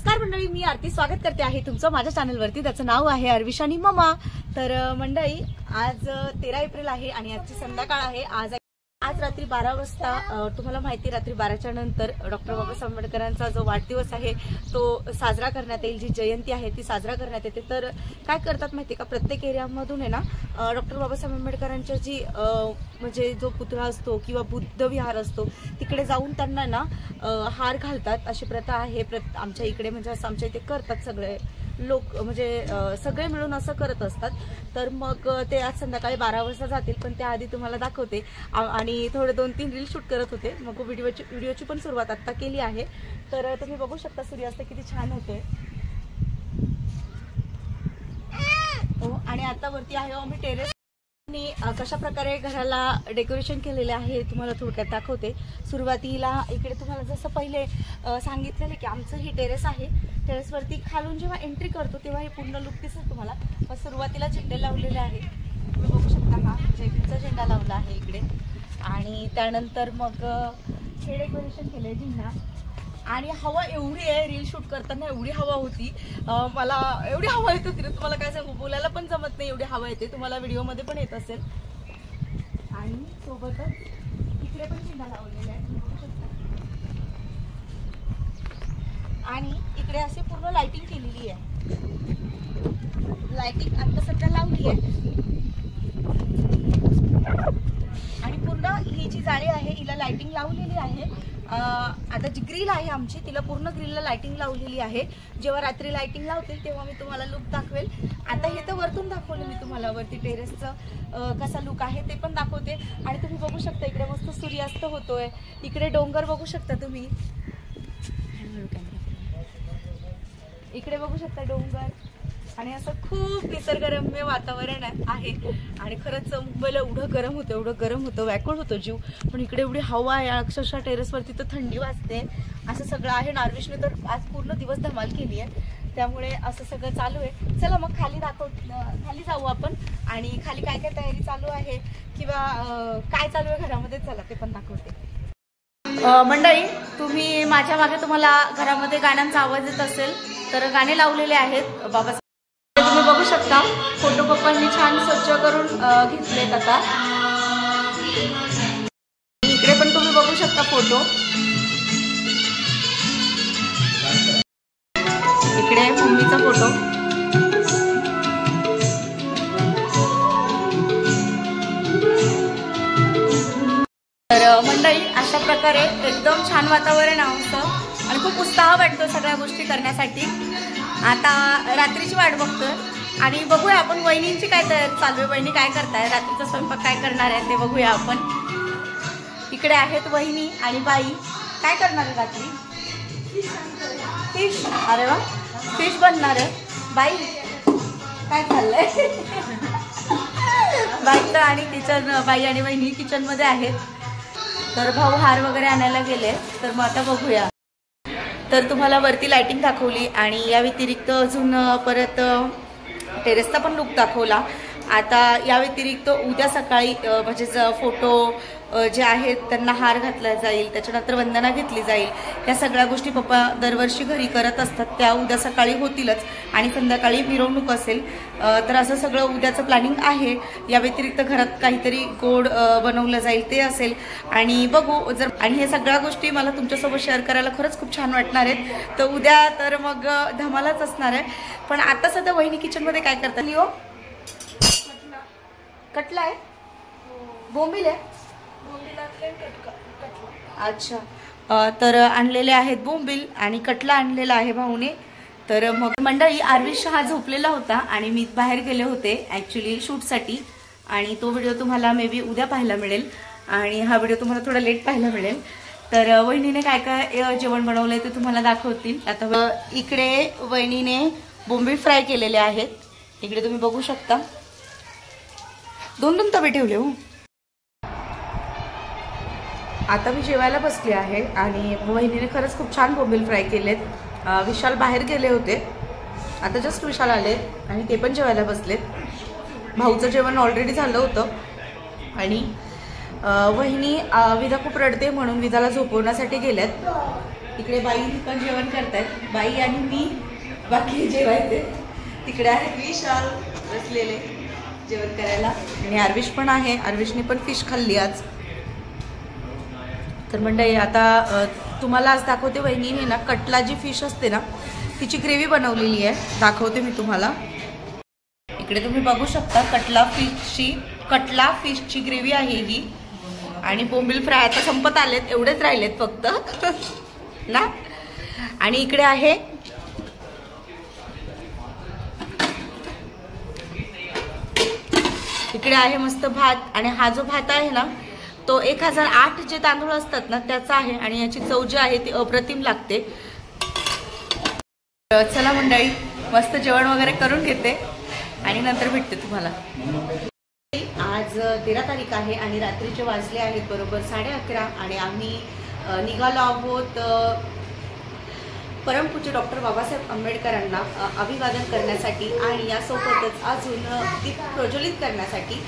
नमस्कार मंडळी, मी आरती स्वागत करते आहे तुमचं माझ्या चॅनलवरती. त्याचं नाव आहे अर्विशानी मम्मा. तर मंडळी, आज 13 एप्रिल आहे आणि आजची संध्याकाळ आहे. आज रात्री 12 वाजता तुम्हाला माहिती, रात्री 12च्या नंतर डॉक्टर बाबासाहेब आंबेडकरांचा जो वाढदिवस आहे तो साजरा करण्यात येईल. जी जयंती आहे ती साजरा करण्यात येते. तर काय करतात माहिती का, प्रत्येक एरियामधून आहे ना डॉक्टर बाबासाहेब आंबेडकरांच्या जी म्हणजे जो पुतळा असतो किंवा बुद्ध विहार असतो तिकडे जाऊन त्यांना ना हार घालतात. अशी प्रथा आहे आमच्या इकडे. म्हणजे असं आमच्या इथे करतात सगळे लोक, म्हणजे सगळे मिळून असं करत असतात. तर मग ते आज संध्याकाळी 12 वाजता जातील, पण त्याआधी तुम्हाला दाखवते. आणि थोडे 2-3 रील शूट करत होते, मग व्हिडिओची पण सुरुवात आता केली आहे. तर तुम्ही बघू शकता सूर्यास्त किती छान होतोय. आणि आता वरती आहे आम्ही टेरेस. कशा प्रकारे घराला डेकोरेशन केलेले आहे तुम्हाला थोडक्यात दाखवते. सुरुवातीला इकडे तुम्हाला जसं पहिले सांगितलेलं की आमचं ही टेरेस आहे. टेरेसवरती खालून जेव्हा एंट्री करतो तेव्हा हे पूर्ण लुक दिसत तुम्हाला. सुरुवातीला झेंडे लावलेले आहे, तुम्ही बघू शकता. हा जेपीचा झेंडा लावला आहे इकडे. आणि त्यानंतर मग हे डेकोरेशन केलंय झेंडा. आणि हवा एवढी आहे, रील शूट करताना एवढी हवा होती, मला एवढी हवा येत होती, तुम्हाला काय सांगू, बोलायला पण जमत नाही, एवढी हवा येते. तुम्हाला व्हिडिओमध्ये पण येत असेल. आणि सोबतच इकडे पण झेंडा लावलेला आहे, तुम्ही बघू शकता. आणि इकडे असे पूर्ण लाइटिंग केलेली आहे. लाइटिंग आता सध्या लावली आहे. आणि पूर्ण ही जी जाळी आहे हिला लाइटिंग लावलेली आहे. आता जी ग्रिल आहे आमची तिला पूर्ण ग्रिलला लाइटिंग लावलेली आहे. जेव्हा रात्री लाइटिंग लावतील तेव्हा मी तुम्हाला लुक दाखवेल. आता हे तर वरतून दाखवलं मी तुम्हाला, वरती टेरेसचं कसा लुक आहे ते पण दाखवते. आणि तुम्ही बघू शकता इकडे मस्त सूर्यास्त होतोय. इकडे डोंगर बघू शकता तुम्ही, इकडे बघू शकता डोंगर. आणि असं खूप निसर्गरम्य वातावरण आहे. आणि खरंच मुंबईला एवढं गरम होतं, व्याकुळ होतो जीव. पण इकडे एवढी हवा आहे, अक्षरशः टेरेसवरती तर थंडी वाजते. असं सगळं आहे. नार्विशने तर आज पूर्ण दिवस धमाल केली आहे, त्यामुळे असं सगळं चालू आहे. चला मग खाली जाऊ आपण. आणि खाली काय काय तयारी चालू आहे किंवा काय चालू आहे घरामध्ये, चला ते पण दाखवते. मंडळी, तुम्ही माझ्या मागे तुम्हाला घरामध्ये गाण्यांचा आवाज येत असेल तर गाणे लावलेले आहेत बाबासाहेब. तुम्ही बघू शकता फोटो पप्पांनी छान स्वच्छ करून घेतलेत. आता इकडे पण तुम्ही बघू शकता फोटो. इकडे मम्मीचा फोटो. तर मंडळी, अशा प्रकारे एकदम छान वातावरण आमचं आणि खूप उत्साह वाटतो सगळ्या गोष्टी करण्यासाठी. आता रात्रीची वाट बघतोय आणि बघूया आपण वहिनींची काय तयारी चालू आहे. वहिनी काय करताय, रात्रीचा स्वयंपाक काय करणार आहे ते बघूया आपण. इकडे आहेत वहिनी आणि बाई. काय करणार आहे रात्री? फिश. अरे वा, फिश बनणार आहे. बाई काय चाललंय? बाई तर आणि किचन, बाई आणि वहिनी किचन मध्ये आहेत. तर भाऊ हार वगैरे आणायला गेले. तर मग आता बघूया. तर तुम्हाला वरती लाइटिंग दाखवली आणि या व्यतिरिक्त अजून परत टेरेसचा पण लुक दाखवला. आता या व्यतिरिक्त उद्या सकाळी म्हणजे फोटो जे आहेत त्यांना हार घातला जाईल, त्याच्यानंतर वंदना घेतली जाईल. या सगळ्या गोष्टी पप्पा दरवर्षी घरी करत असतात, त्या उद्या सकाळी होतीलच. आणि संध्याकाळी मिरवणूक असेल. तर असं सगळं उद्याचं प्लॅनिंग आहे. या व्यतिरिक्त घरात काहीतरी गोड बनवलं जाईल ते असेल. आणि बघू जर, आणि हे सगळ्या गोष्टी मला तुमच्यासोबत शेअर करायला खरंच खूप छान वाटणार आहेत. तर उद्या तर मग धमालच असणार आहे. पण आता सध्या वहिनी किचनमध्ये काय करतात? लिओ कटला आहे, बोंबील आहे. अच्छा, तर आणलेले आहेत बोंबील आणि कटला आणलेला आहे भाऊने. तर मग मंडळी, आर्विश हा झोपलेला होता आणि मी बाहेर गेले होते ॲक्च्युली शूटसाठी. आणि तो व्हिडिओ तुम्हाला मे बी उद्या पाहायला मिळेल आणि हा व्हिडिओ तुम्हाला थोडा लेट पाहायला मिळेल. तर वहिनीने काय काय जेवण बनवलंय ते तुम्हाला दाखवतील. आता इकडे वहिनीने बोंबील फ्राय केलेले आहेत. इकडे तुम्ही बघू शकता 2 तवे ठेवले. हो, आता मी जेवायला बसले आहे आणि वहिनीने खरंच खूप छान बोंबील फ्राय केलेत. विशाल बाहेर गेले होते, आता जस्ट विशाल आले आणि ते पण जेवायला बसलेत. भाऊचं जेवण ऑलरेडी झालं होतं. आणि वहिनी विधा खूप रडते म्हणून विधाला झोपवण्यासाठी गेल्यात. इकडे बाई पण जेवण करतायत, बाई आणि मी बाकी जेवायचे. तिकडे आहे विशाल बसलेले जेवण करायला आणि आर्विश पण आहे. आर्विशने पण फिश खाल्ली आज. तर मंडळी आता तुम्हाला आज दाखवते. वहिनीने ना कटला जी फिश असते ना तिची ग्रेव्ही बनवलेली आहे, दाखवते मी तुम्हाला. इकडे तुम्ही बघू शकता कटला फिशची ग्रेव्ही आहे ही. आणि बोंबील फ्राय आता संपत आलेत, एवढेच राहिलेत फक्त ना. आणि इकडे आहे मस्त भात. आणि हा जो भात आहे ना तो 1008 जे तांदूळ असतात ना त्याचा आहे. आणि याची चव जी आहे ती अप्रतिम लागते. चला मंडळी, मस्त जेवण वगैरे करून घेते आणि नंतर भेटते तुम्हाला. आज 13 तारीख आहे आणि रात्रीचे वाजले आहेत बरोबर 11:30 आणि आम्ही निघालो आहोत परमपूज्य डॉक्टर बाबासाहेब आंबेडकरांना अभिवादन करण्यासाठी आणि यासोबतच अजून दीप प्रज्वलित करण्यासाठी.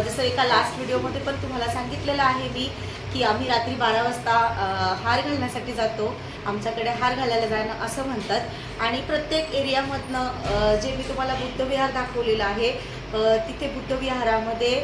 जसं एका लास्ट व्हिडिओमध्ये पण तुम्हाला सांगितलेलं आहे मी की आम्ही रात्री 12 वाजता हार घालण्यासाठी जातो. आमच्याकडे हार घालायला जाणं असं म्हणतात. आणि प्रत्येक एरियामधनं जे मी तुम्हाला बुद्धविहार दाखवलेलं आहे तिथे बुद्धविहारामध्ये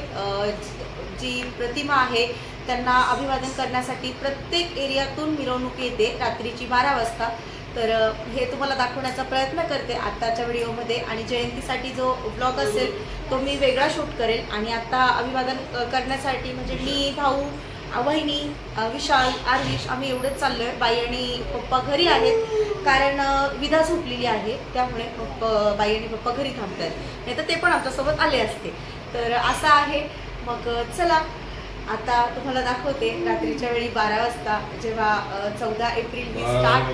जी प्रतिमा आहे त्यांना अभिवादन करण्यासाठी प्रत्येक एरियातून मिरवणूक येते रात्रीची 12 वाजता. तर हे तुम्हाला दाखवण्याचा प्रयत्न करते आत्ताच्या व्हिडिओमध्ये. आणि जयंतीसाठी जो ब्लॉग असेल तो मी वेगळा शूट करेल. आणि आत्ता अभिवादन करण्यासाठी म्हणजे मी, भाऊ, वहिनी, विशाल, आर्विश आम्ही एवढेच चाललोय. बाई आणि पप्पा घरी आहेत कारण विधा झोपलेली आहे त्यामुळे बाई आणि पप्पा घरी थांबतात, नाही तर ते पण आमच्यासोबत आले असते. तर असं आहे. मग चला आता तुम्हाला दाखवते रात्रीच्या वेळी 12 वाजता जेव्हा 14 एप्रिल स्टार्ट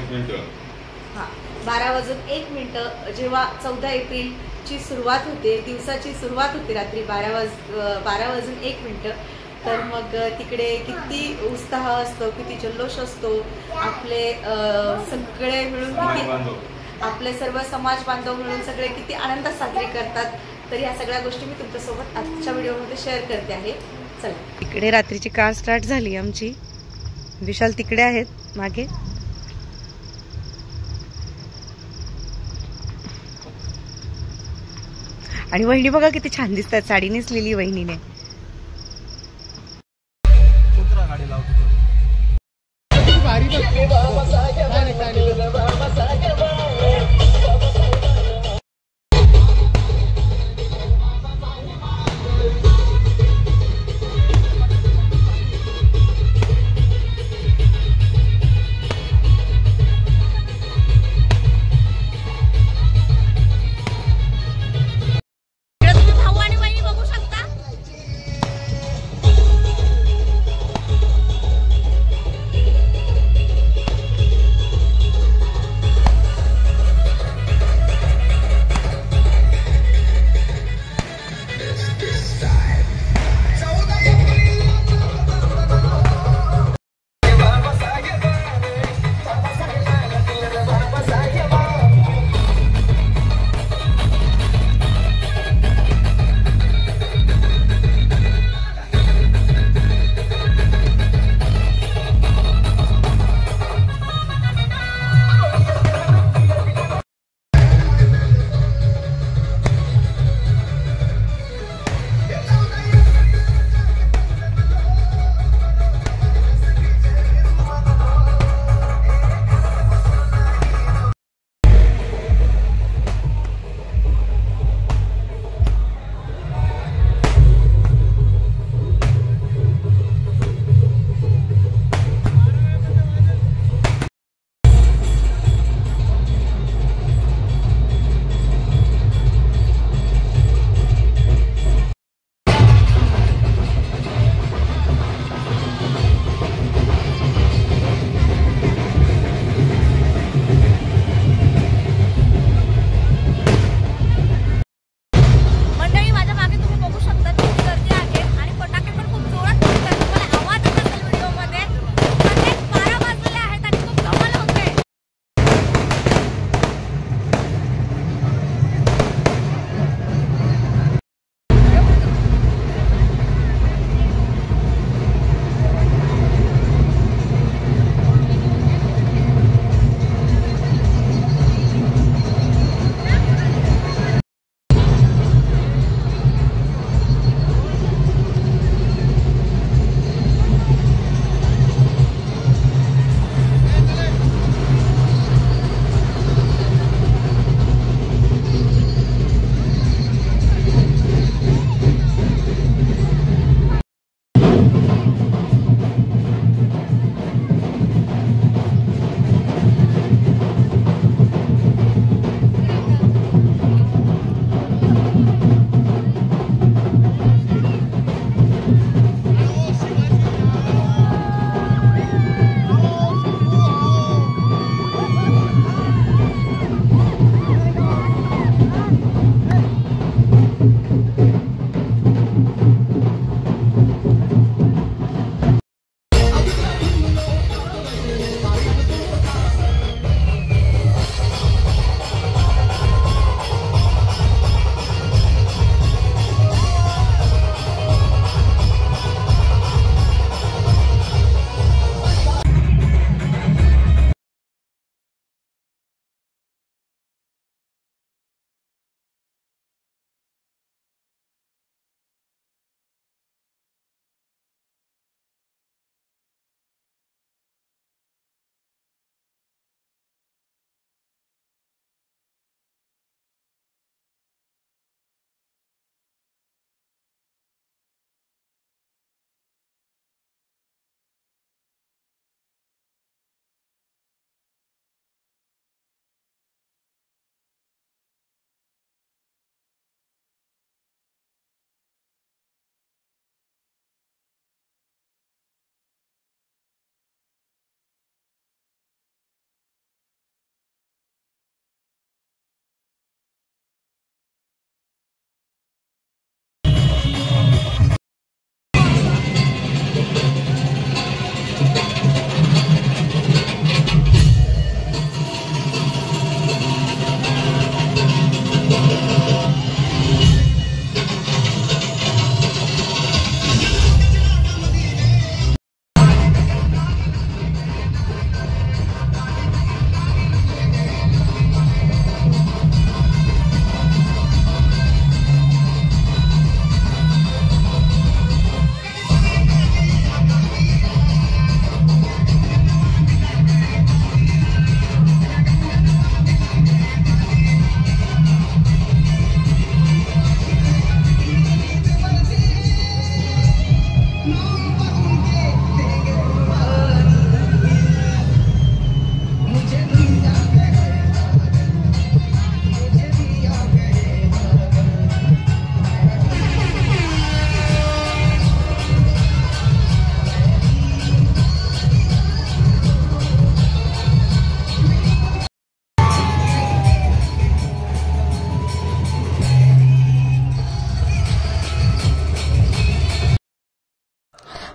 12:01 जेव्हा 14 एप्रिलची सुरुवात होते, दिवसाची सुरुवात होते रात्री 12:01. तर मग तिकडे किती उत्साह असतो, किती जल्लोष असतो. आपले सगळे मिळून आपले सर्व समाज बांधव मिळून सगळे किती आनंदात साजरे करतात. तर या सगळ्या गोष्टी मी तुमच्यासोबत आजच्या व्हिडिओमध्ये शेअर करते आहे. चला, इकडे रात्रीची कार स्टार्ट झाली आमची. विशाल तिकडे आहेत मागे. आणि वहिनी बघा किती छान दिसतात, साडी नेसलेली वहिनीने.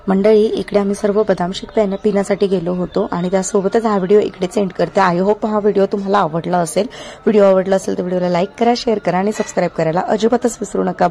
मंडळी इकडे आम्ही सर्व बदाम शेक पिण्यासाठी गेलो होतो आणि त्यासोबतच हा व्हिडिओ इकडे सेंड करते। आय होप हा व्हिडिओ तुम्हाला आवडला असेल। व्हिडिओ आवडला असेल तर व्हिडिओला लाईक करा, शेअर करा आणि सबस्क्राईब करायला अजिबातच विसरू नका।